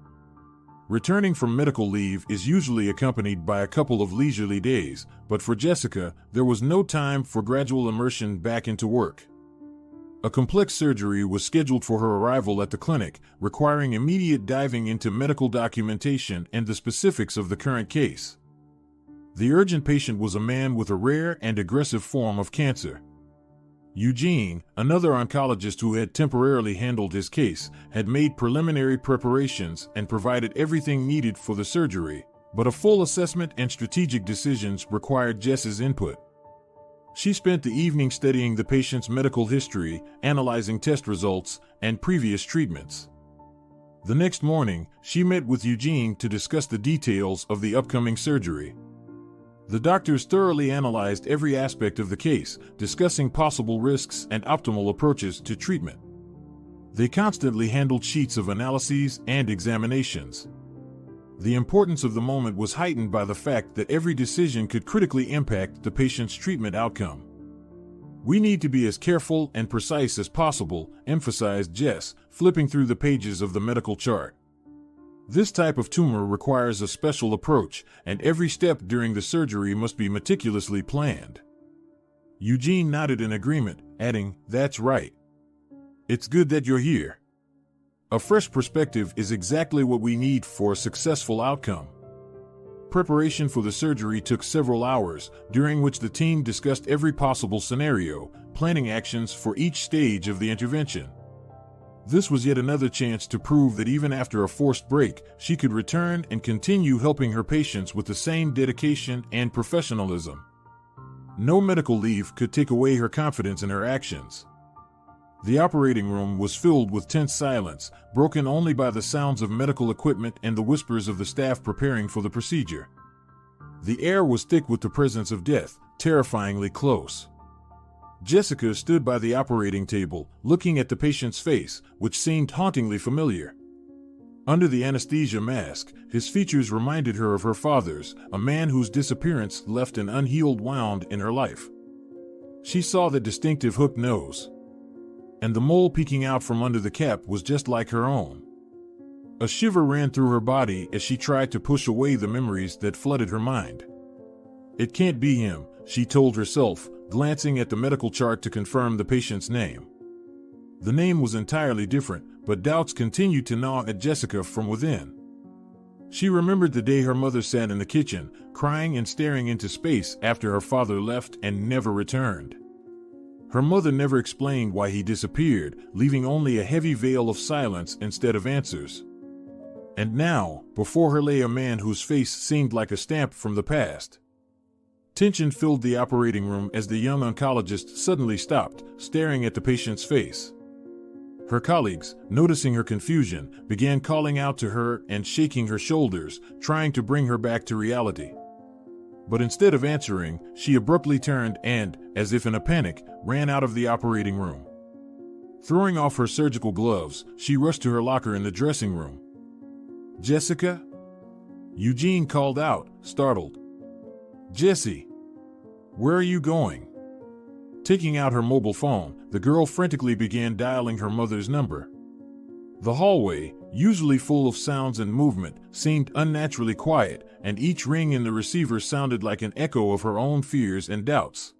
Returning from medical leave is usually accompanied by a couple of leisurely days, but for Jessica, there was no time for gradual immersion back into work. A complex surgery was scheduled for her arrival at the clinic, requiring immediate diving into medical documentation and the specifics of the current case. The urgent patient was a man with a rare and aggressive form of cancer. Eugene, another oncologist who had temporarily handled his case, had made preliminary preparations and provided everything needed for the surgery, but a full assessment and strategic decisions required Jess's input. She spent the evening studying the patient's medical history, analyzing test results, and previous treatments. The next morning, she met with Eugene to discuss the details of the upcoming surgery. The doctors thoroughly analyzed every aspect of the case, discussing possible risks and optimal approaches to treatment. They constantly handled sheets of analyses and examinations. The importance of the moment was heightened by the fact that every decision could critically impact the patient's treatment outcome. "We need to be as careful and precise as possible," emphasized Jess, flipping through the pages of the medical chart. "This type of tumor requires a special approach, and every step during the surgery must be meticulously planned." Eugene nodded in agreement, adding, "That's right. It's good that you're here. A fresh perspective is exactly what we need for a successful outcome." Preparation for the surgery took several hours, during which the team discussed every possible scenario, planning actions for each stage of the intervention. This was yet another chance to prove that even after a forced break, she could return and continue helping her patients with the same dedication and professionalism. No medical leave could take away her confidence in her actions. The operating room was filled with tense silence, broken only by the sounds of medical equipment and the whispers of the staff preparing for the procedure. The air was thick with the presence of death, terrifyingly close. Jessica stood by the operating table, looking at the patient's face, which seemed hauntingly familiar. Under the anesthesia mask, his features reminded her of her father's, a man whose disappearance left an unhealed wound in her life. She saw the distinctive hooked nose, and the mole peeking out from under the cap was just like her own. A shiver ran through her body as she tried to push away the memories that flooded her mind. "It can't be him," she told herself, glancing at the medical chart to confirm the patient's name. The name was entirely different, but doubts continued to gnaw at Jessica from within. She remembered the day her mother sat in the kitchen, crying and staring into space after her father left and never returned. Her mother never explained why he disappeared, leaving only a heavy veil of silence instead of answers. And now, before her lay a man whose face seemed like a stamp from the past. Tension filled the operating room as the young oncologist suddenly stopped, staring at the patient's face. Her colleagues, noticing her confusion, began calling out to her and shaking her shoulders, trying to bring her back to reality. But instead of answering, she abruptly turned and, as if in a panic, ran out of the operating room. Throwing off her surgical gloves, she rushed to her locker in the dressing room. "Jessica?" Eugene called out, startled. "Jessie, where are you going?" Taking out her mobile phone, the girl frantically began dialing her mother's number. The hallway, usually full of sounds and movement, seemed unnaturally quiet, and each ring in the receiver sounded like an echo of her own fears and doubts.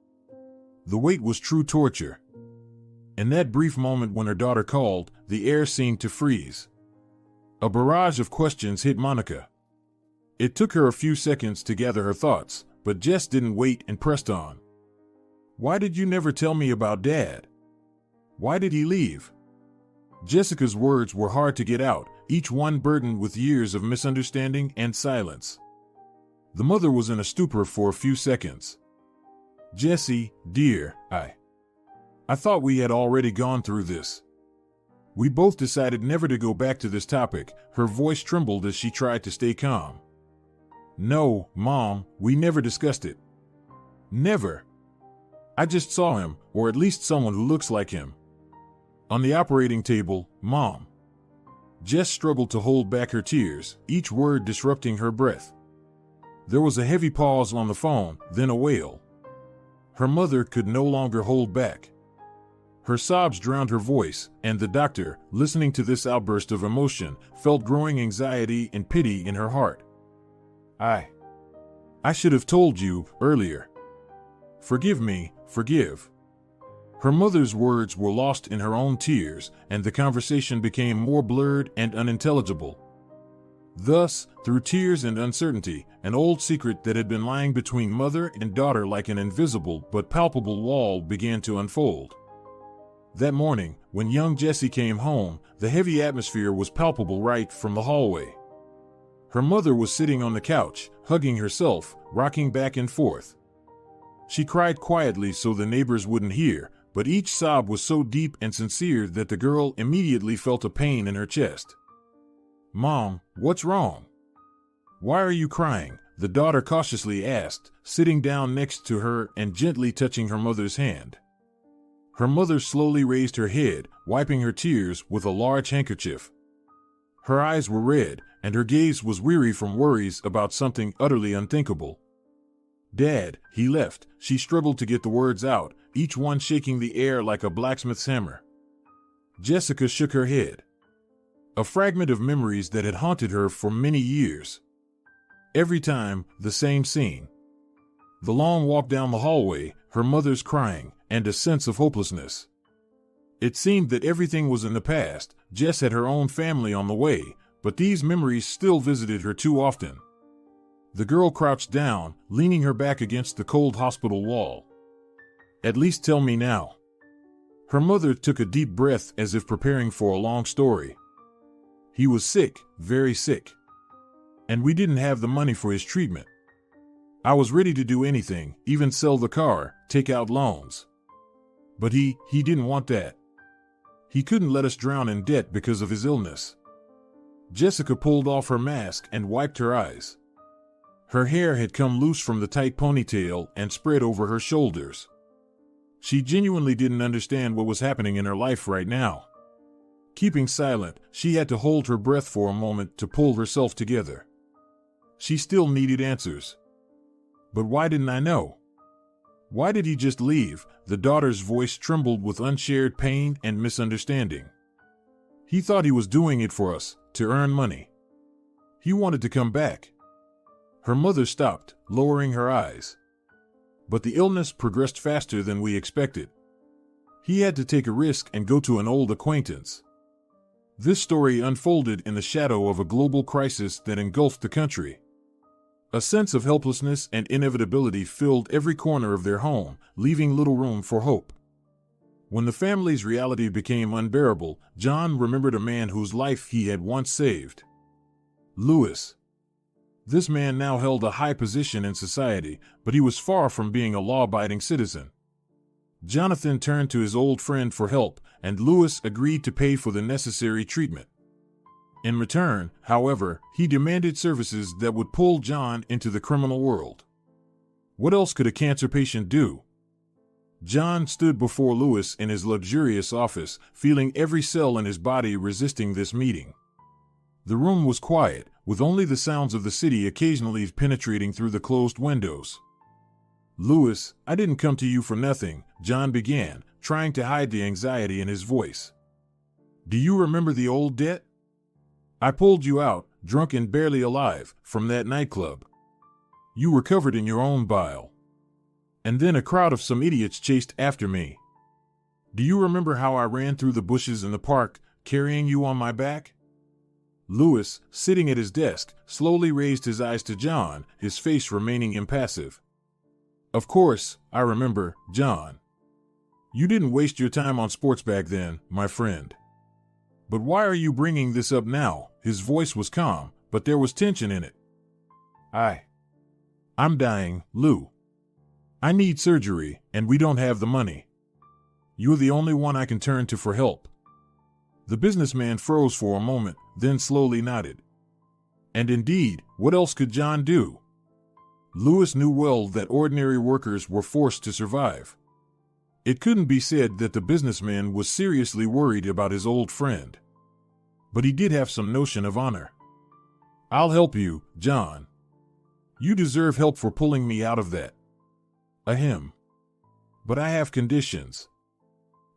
The wait was true torture. In that brief moment when her daughter called, the air seemed to freeze. A barrage of questions hit Monica. It took her a few seconds to gather her thoughts, but Jess didn't wait and pressed on. "Why did you never tell me about Dad? Why did he leave?" Jessica's words were hard to get out, each one burdened with years of misunderstanding and silence. The mother was in a stupor for a few seconds. "Jessie, dear, I thought we had already gone through this. We both decided never to go back to this topic." Her voice trembled as she tried to stay calm. "No, Mom, we never discussed it. Never. I just saw him, or at least someone who looks like him, on the operating table, Mom." Jess struggled to hold back her tears, each word disrupting her breath. There was a heavy pause on the phone, then a wail. Her mother could no longer hold back. Her sobs drowned her voice, and the doctor, listening to this outburst of emotion, felt growing anxiety and pity in her heart. I should have told you earlier. Forgive me, forgive. Her mother's words were lost in her own tears, and the conversation became more blurred and unintelligible. Thus, through tears and uncertainty, an old secret that had been lying between mother and daughter like an invisible but palpable wall began to unfold. That morning, when young Jessie came home, the heavy atmosphere was palpable right from the hallway. Her mother was sitting on the couch, hugging herself, rocking back and forth. She cried quietly so the neighbors wouldn't hear, but each sob was so deep and sincere that the girl immediately felt a pain in her chest. "Mom, what's wrong? Why are you crying?" the daughter cautiously asked, sitting down next to her and gently touching her mother's hand. Her mother slowly raised her head, wiping her tears with a large handkerchief. Her eyes were red, and her gaze was weary from worries about something utterly unthinkable. "Dad, he left," she struggled to get the words out, each one shaking the air like a blacksmith's hammer. Jessica shook her head. A fragment of memories that had haunted her for many years. Every time, the same scene. The long walk down the hallway, her mother's crying, and a sense of hopelessness. It seemed that everything was in the past. Jess had her own family on the way, but these memories still visited her too often. The girl crouched down, leaning her back against the cold hospital wall. "At least tell me now." Her mother took a deep breath as if preparing for a long story. "He was sick, very sick. And we didn't have the money for his treatment. I was ready to do anything, even sell the car, take out loans. But he didn't want that. He couldn't let us drown in debt because of his illness." Jessica pulled off her mask and wiped her eyes. Her hair had come loose from the tight ponytail and spread over her shoulders. She genuinely didn't understand what was happening in her life right now. Keeping silent, she had to hold her breath for a moment to pull herself together. She still needed answers. "But why didn't I know? Why did he just leave?" The daughter's voice trembled with unshared pain and misunderstanding. "He thought he was doing it for us, to earn money. He wanted to come back." Her mother stopped, lowering her eyes. "But the illness progressed faster than we expected. He had to take a risk and go to an old acquaintance." This story unfolded in the shadow of a global crisis that engulfed the country. A sense of helplessness and inevitability filled every corner of their home, leaving little room for hope. When the family's reality became unbearable, John remembered a man whose life he had once saved. Lewis. This man now held a high position in society, but he was far from being a law-abiding citizen. Jonathan turned to his old friend for help, and Lewis agreed to pay for the necessary treatment. In return, however, he demanded services that would pull John into the criminal world. What else could a cancer patient do? John stood before Lewis in his luxurious office, feeling every cell in his body resisting this meeting. The room was quiet, with only the sounds of the city occasionally penetrating through the closed windows. "Lewis, I didn't come to you for nothing," John began, trying to hide the anxiety in his voice. "Do you remember the old debt? I pulled you out, drunk and barely alive, from that nightclub. You were covered in your own bile. And then a crowd of some idiots chased after me. Do you remember how I ran through the bushes in the park, carrying you on my back?" Lewis, sitting at his desk, slowly raised his eyes to John, his face remaining impassive. "Of course, I remember, John. You didn't waste your time on sports back then, my friend. But why are you bringing this up now?" His voice was calm, but there was tension in it. I'm dying, Lou. I need surgery, and we don't have the money. You're the only one I can turn to for help." The businessman froze for a moment, then slowly nodded. And indeed, what else could John do? Lewis knew well that ordinary workers were forced to survive. It couldn't be said that the businessman was seriously worried about his old friend. But he did have some notion of honor. "I'll help you, John. You deserve help for pulling me out of that. Ahem. But I have conditions.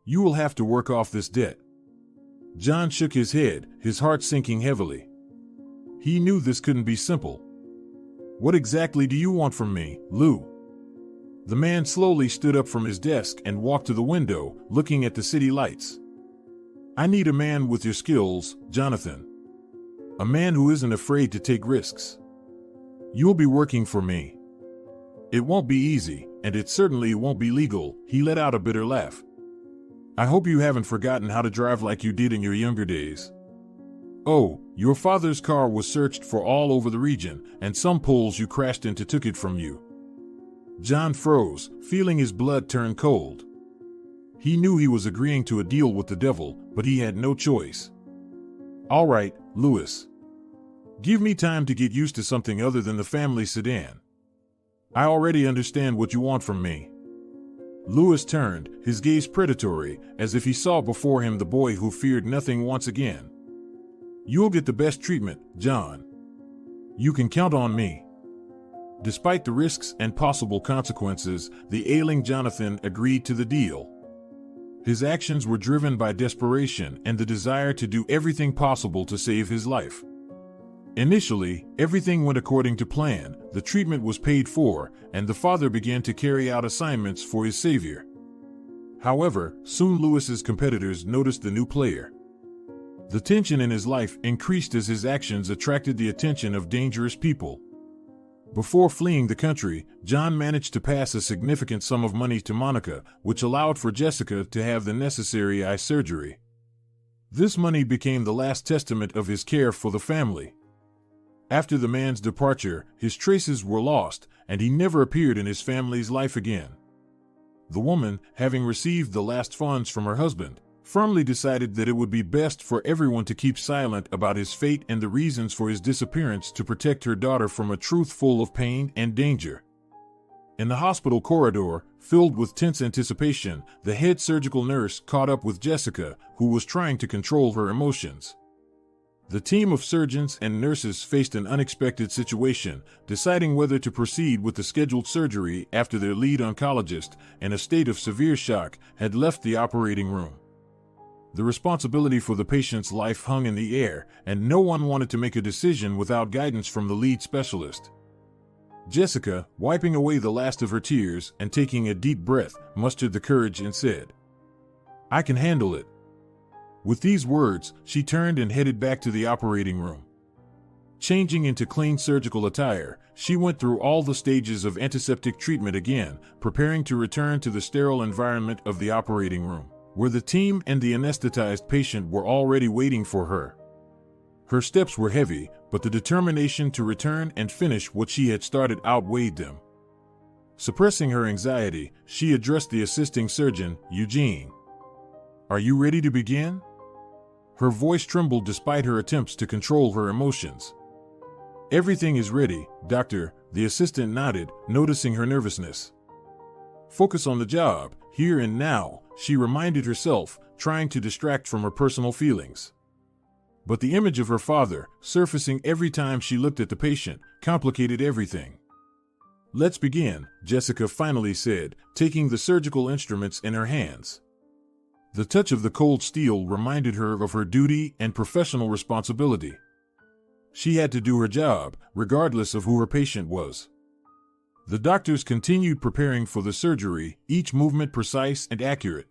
You will have to work off this debt. John shook his head, his heart sinking heavily. He knew this couldn't be simple. What exactly do you want from me, Lou? The man slowly stood up from his desk and walked to the window, looking at the city lights. I need a man with your skills, Jonathan. A man who isn't afraid to take risks. You'll be working for me. It won't be easy, and it certainly won't be legal, he let out a bitter laugh. I hope you haven't forgotten how to drive like you did in your younger days. Oh, your father's car was searched for all over the region, and some Poles you crashed into took it from you. John froze, feeling his blood turn cold. He knew he was agreeing to a deal with the devil, but he had no choice. All right, Louis. Give me time to get used to something other than the family sedan. I already understand what you want from me. Louis turned, his gaze predatory, as if he saw before him the boy who feared nothing once again. You'll get the best treatment, John. You can count on me. Despite the risks and possible consequences, the ailing Jonathan agreed to the deal. His actions were driven by desperation and the desire to do everything possible to save his life. Initially, everything went according to plan, the treatment was paid for, and the father began to carry out assignments for his savior. However, soon Louis's competitors noticed the new player. The tension in his life increased as his actions attracted the attention of dangerous people. Before fleeing the country, John managed to pass a significant sum of money to Monica, which allowed for Jessica to have the necessary eye surgery. This money became the last testament of his care for the family. After the man's departure, his traces were lost, and he never appeared in his family's life again. The woman, having received the last funds from her husband, firmly decided that it would be best for everyone to keep silent about his fate and the reasons for his disappearance to protect her daughter from a truth full of pain and danger. In the hospital corridor, filled with tense anticipation, the head surgical nurse caught up with Jessica, who was trying to control her emotions. The team of surgeons and nurses faced an unexpected situation, deciding whether to proceed with the scheduled surgery after their lead oncologist, in a state of severe shock, had left the operating room. The responsibility for the patient's life hung in the air, and no one wanted to make a decision without guidance from the lead specialist. Jessica, wiping away the last of her tears and taking a deep breath, mustered the courage and said, "I can handle it." With these words, she turned and headed back to the operating room. Changing into clean surgical attire, she went through all the stages of antiseptic treatment again, preparing to return to the sterile environment of the operating room, where the team and the anesthetized patient were already waiting for her. Her steps were heavy, but the determination to return and finish what she had started outweighed them. Suppressing her anxiety, she addressed the assisting surgeon, Eugene. "Are you ready to begin?" Her voice trembled despite her attempts to control her emotions. "Everything is ready, doctor," the assistant nodded, noticing her nervousness. "Focus on the job, here and now," she reminded herself, trying to distract from her personal feelings. But the image of her father, surfacing every time she looked at the patient, complicated everything. "Let's begin," Jessica finally said, taking the surgical instruments in her hands. The touch of the cold steel reminded her of her duty and professional responsibility. She had to do her job, regardless of who her patient was. The doctors continued preparing for the surgery, each movement precise and accurate.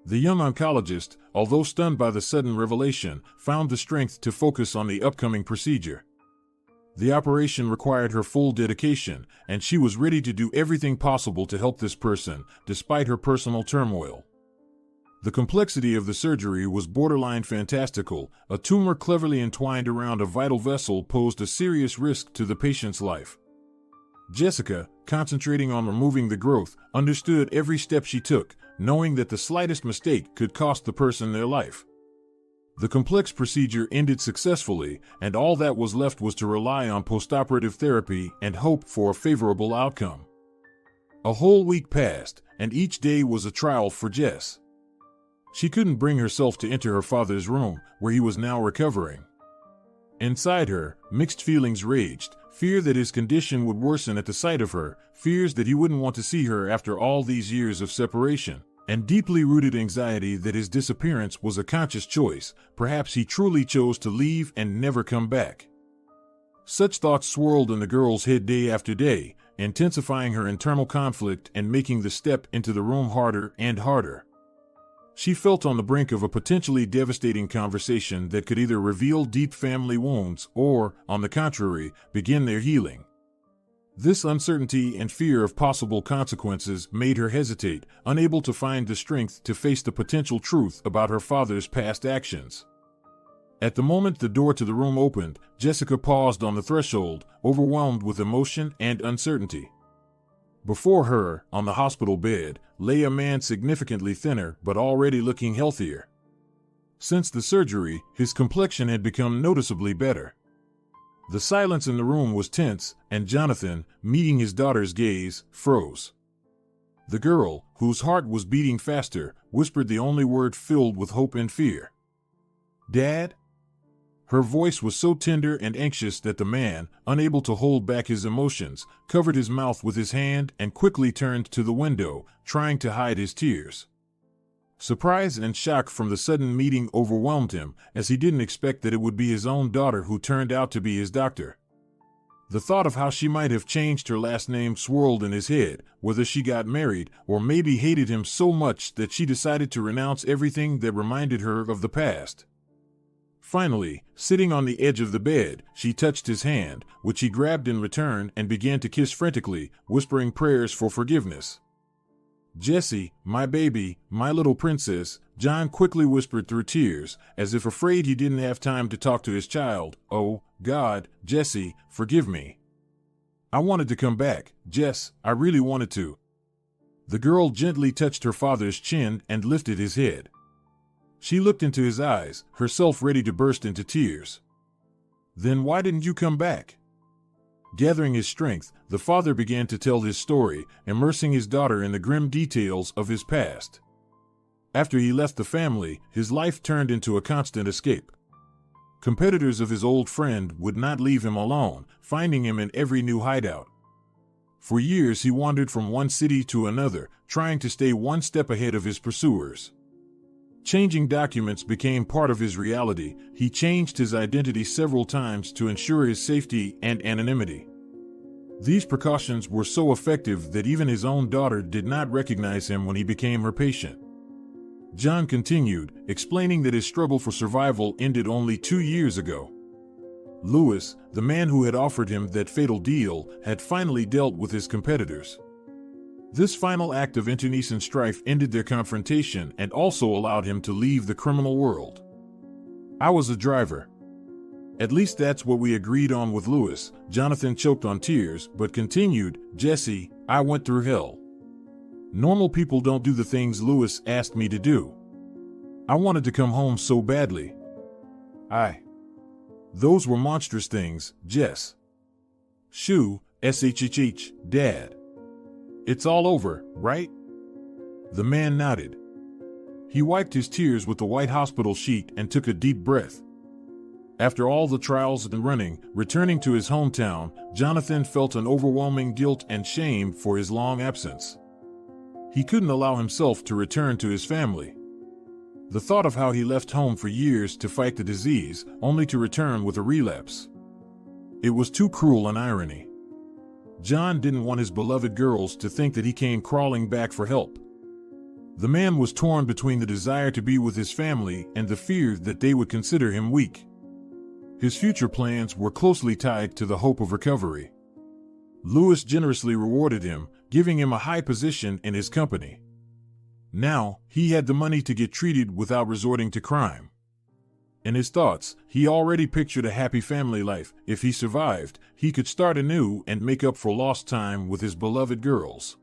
The young oncologist, although stunned by the sudden revelation, found the strength to focus on the upcoming procedure. The operation required her full dedication, and she was ready to do everything possible to help this person, despite her personal turmoil. The complexity of the surgery was borderline fantastical. A tumor cleverly entwined around a vital vessel posed a serious risk to the patient's life. Jessica, concentrating on removing the growth, understood every step she took, knowing that the slightest mistake could cost the person their life. The complex procedure ended successfully, and all that was left was to rely on postoperative therapy and hope for a favorable outcome. A whole week passed, and each day was a trial for Jess. She couldn't bring herself to enter her father's room, where he was now recovering. Inside her, mixed feelings raged, fear that his condition would worsen at the sight of her, fears that he wouldn't want to see her after all these years of separation, and deeply rooted anxiety that his disappearance was a conscious choice. Perhaps he truly chose to leave and never come back. Such thoughts swirled in the girl's head day after day, intensifying her internal conflict and making the step into the room harder and harder. She felt on the brink of a potentially devastating conversation that could either reveal deep family wounds or, on the contrary, begin their healing. This uncertainty and fear of possible consequences made her hesitate, unable to find the strength to face the potential truth about her father's past actions. At the moment the door to the room opened, Jessica paused on the threshold, overwhelmed with emotion and uncertainty. Before her, on the hospital bed, lay a man significantly thinner but already looking healthier. Since the surgery, his complexion had become noticeably better. The silence in the room was tense, and Jonathan, meeting his daughter's gaze, froze. The girl, whose heart was beating faster, whispered the only word filled with hope and fear. "Dad?" Her voice was so tender and anxious that the man, unable to hold back his emotions, covered his mouth with his hand and quickly turned to the window, trying to hide his tears. Surprise and shock from the sudden meeting overwhelmed him, as he didn't expect that it would be his own daughter who turned out to be his doctor. The thought of how she might have changed her last name swirled in his head, whether she got married or maybe hated him so much that she decided to renounce everything that reminded her of the past. Finally, sitting on the edge of the bed, she touched his hand, which he grabbed in return and began to kiss frantically, whispering prayers for forgiveness. "Jessie, my baby, my little princess," John quickly whispered through tears, as if afraid he didn't have time to talk to his child. "Oh, God, Jessie, forgive me. I wanted to come back, Jess, I really wanted to." The girl gently touched her father's chin and lifted his head. She looked into his eyes, herself ready to burst into tears. "Then why didn't you come back?" Gathering his strength, the father began to tell his story, immersing his daughter in the grim details of his past. After he left the family, his life turned into a constant escape. Competitors of his old friend would not leave him alone, finding him in every new hideout. For years he wandered from one city to another, trying to stay one step ahead of his pursuers. Changing documents became part of his reality. He changed his identity several times to ensure his safety and anonymity. These precautions were so effective that even his own daughter did not recognize him when he became her patient. John continued, explaining that his struggle for survival ended only 2 years ago. Lewis, the man who had offered him that fatal deal, had finally dealt with his competitors. This final act of internecine strife ended their confrontation and also allowed him to leave the criminal world. "I was a driver. At least that's what we agreed on with Lewis." Jonathan choked on tears, but continued, "Jessie, I went through hell. Normal people don't do the things Lewis asked me to do. I wanted to come home so badly. Those were monstrous things, Jess." "Shoo, shhh, Dad. It's all over, right?" The man nodded. He wiped his tears with the white hospital sheet and took a deep breath. After all the trials and running, returning to his hometown, Jonathan felt an overwhelming guilt and shame for his long absence. He couldn't allow himself to return to his family. The thought of how he left home for years to fight the disease, only to return with a relapse. It was too cruel an irony. John didn't want his beloved girls to think that he came crawling back for help. The man was torn between the desire to be with his family and the fear that they would consider him weak. His future plans were closely tied to the hope of recovery. Lewis generously rewarded him, giving him a high position in his company. Now, he had the money to get treated without resorting to crime. In his thoughts, he already pictured a happy family life. If he survived, he could start anew and make up for lost time with his beloved girls.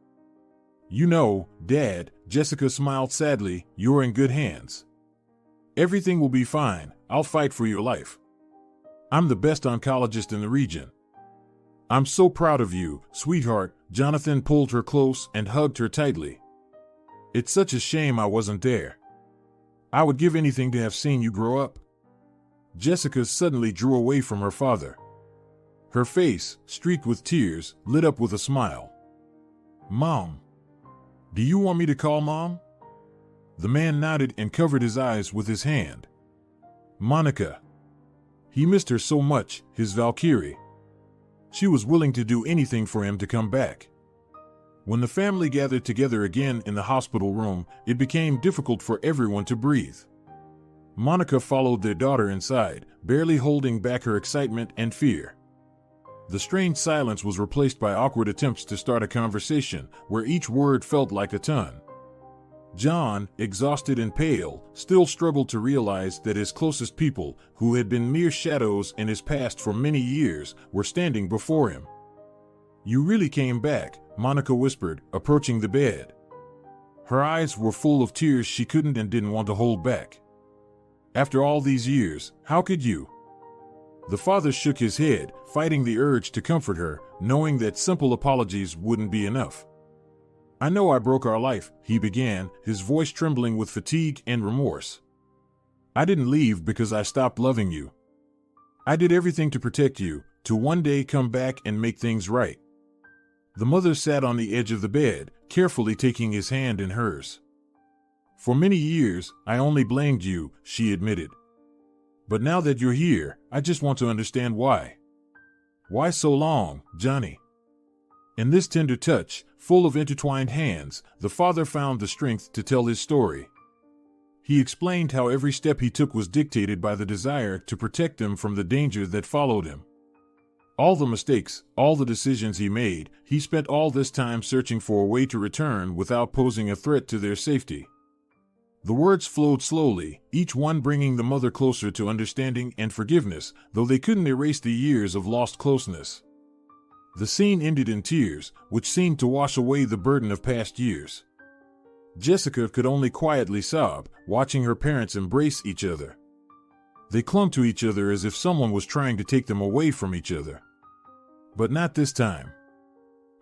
"You know, Dad," Jessica smiled sadly, "you're in good hands. Everything will be fine. I'll fight for your life. I'm the best oncologist in the region. I'm so proud of you, sweetheart." Jonathan pulled her close and hugged her tightly. "It's such a shame I wasn't there. I would give anything to have seen you grow up." Jessica suddenly drew away from her father. Her face, streaked with tears, lit up with a smile. "Mom. Do you want me to call Mom?" The man nodded and covered his eyes with his hand. Monica. He missed her so much, his Valkyrie. She was willing to do anything for him to come back. When the family gathered together again in the hospital room, it became difficult for everyone to breathe. Monica followed their daughter inside, barely holding back her excitement and fear. The strange silence was replaced by awkward attempts to start a conversation, where each word felt like a ton. John, exhausted and pale, still struggled to realize that his closest people, who had been mere shadows in his past for many years, were standing before him. "You really came back," Monica whispered, approaching the bed. Her eyes were full of tears she couldn't and didn't want to hold back. "After all these years, how could you?" The father shook his head, fighting the urge to comfort her, knowing that simple apologies wouldn't be enough. "I know I broke our life," he began, his voice trembling with fatigue and remorse. "I didn't leave because I stopped loving you. I did everything to protect you, to one day come back and make things right." The mother sat on the edge of the bed, carefully taking his hand in hers. "For many years, I only blamed you," she admitted. "But now that you're here, I just want to understand why. Why so long, Johnny?" In this tender touch, full of intertwined hands, the father found the strength to tell his story. He explained how every step he took was dictated by the desire to protect them from the danger that followed him. All the mistakes, all the decisions he made, he spent all this time searching for a way to return without posing a threat to their safety. The words flowed slowly, each one bringing the mother closer to understanding and forgiveness, though they couldn't erase the years of lost closeness. The scene ended in tears, which seemed to wash away the burden of past years. Jessica could only quietly sob, watching her parents embrace each other. They clung to each other as if someone was trying to take them away from each other. But not this time.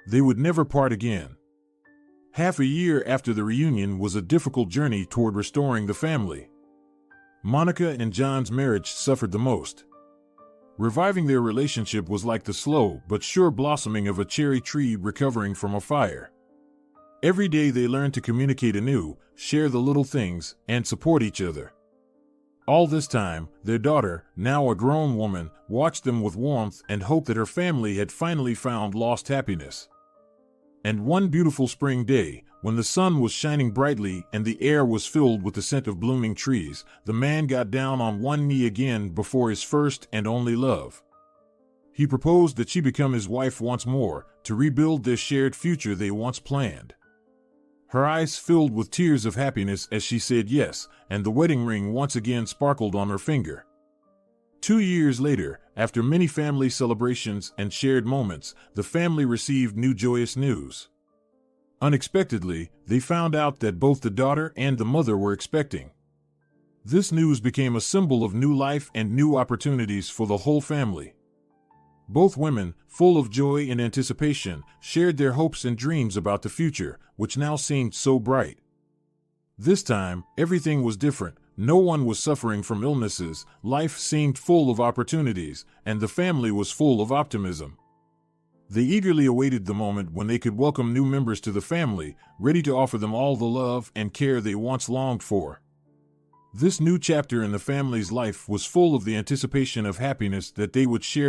They would never part again. Half a year after the reunion was a difficult journey toward restoring the family. Monica and John's marriage suffered the most. Reviving their relationship was like the slow but sure blossoming of a cherry tree recovering from a fire. Every day they learned to communicate anew, share the little things, and support each other. All this time, their daughter, now a grown woman, watched them with warmth and hope that her family had finally found lost happiness. And one beautiful spring day, when the sun was shining brightly and the air was filled with the scent of blooming trees, the man got down on one knee again before his first and only love. He proposed that she become his wife once more, to rebuild their shared future they once planned. Her eyes filled with tears of happiness as she said yes, and the wedding ring once again sparkled on her finger. 2 years later, after many family celebrations and shared moments, the family received new joyous news. Unexpectedly, they found out that both the daughter and the mother were expecting. This news became a symbol of new life and new opportunities for the whole family. Both women, full of joy and anticipation, shared their hopes and dreams about the future, which now seemed so bright. This time, everything was different. No one was suffering from illnesses, life seemed full of opportunities, and the family was full of optimism. They eagerly awaited the moment when they could welcome new members to the family, ready to offer them all the love and care they once longed for. This new chapter in the family's life was full of the anticipation of happiness that they would share